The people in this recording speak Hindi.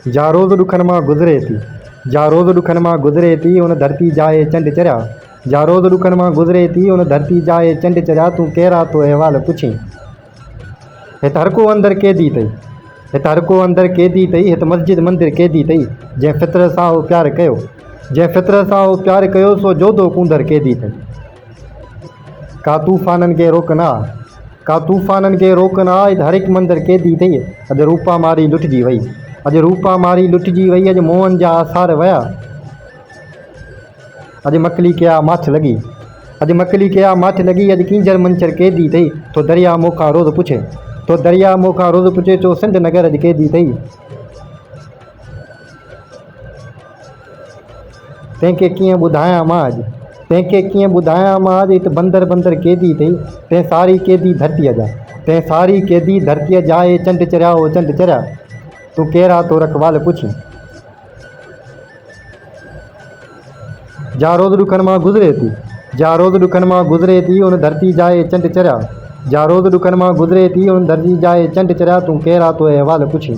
जा रोज़ ॾुखनि मां गुज़रे थी, जा रोज़ ॾुखनि मां गुज़रे थी, उन धरती जाए चंड चढ़िया। जा रोज़ ॾुखनि मां गुज़रे थी, उन धरती जाए चंड चढ़िया, तूं कहिड़ा तो अहिवाल पुछी। हिते हर को अंदरि क़ैदी अथई, हिते हर को अंदरि क़ैदी अथई, हिते मस्जिद मंदिर क़ैदी अथई। जंहिं फितर सां उहो प्यारु कयो, जंहिं फितर सां उहो प्यारु कयो, सो जोधो कूंदर क़ैदी अथई। का तूफ़ाननि खे रोक ना, का तूफ़ाननि खे रोक ना, हिते हर हिकु मंदरु क़ैदी अथई। अॼु रूपा मारी लुटिजी वई, अॼु रूपा मारी लुटिजी वई, अॼु मोहन जा आसार विया। अॼु मकली कया माछ लॻी, अॼु मकली कया माछ लॻी, अॼु कींजर मंचर क़ैदी अथई। तो दरिया मोखा रोज़ पुछे, तो दरिया मोखा रोज़ पुछे, चो सिंध नगर अॼु क़ैदी अथई। तंहिंखे कीअं ॿुधायां मां अॼु, तंहिंखे कीअं ॿुधायां मां अॼु, हिते बंदर बंदर क़ैदी अथई। तंहिं सारी क़ैदी धरतीअ जा, तंहिं सारी क़ैदी धरतीअ जाए चंड चढ़िया, हो चंड चढ़िया, तूं कहिड़ा तो रखवाल पुछी। जा रोज़ ॾुखनि मां गुज़रे थी, जा रोज़ ॾुखनि मां गुज़रे थी, उन धरती जाए चंड चढ़िया। जा रोज़ ॾुखनि मां गुज़रे थी, उन धरती जाए चंड चढ़िया, तूं कहिड़ा तो अहिवाल पुछी।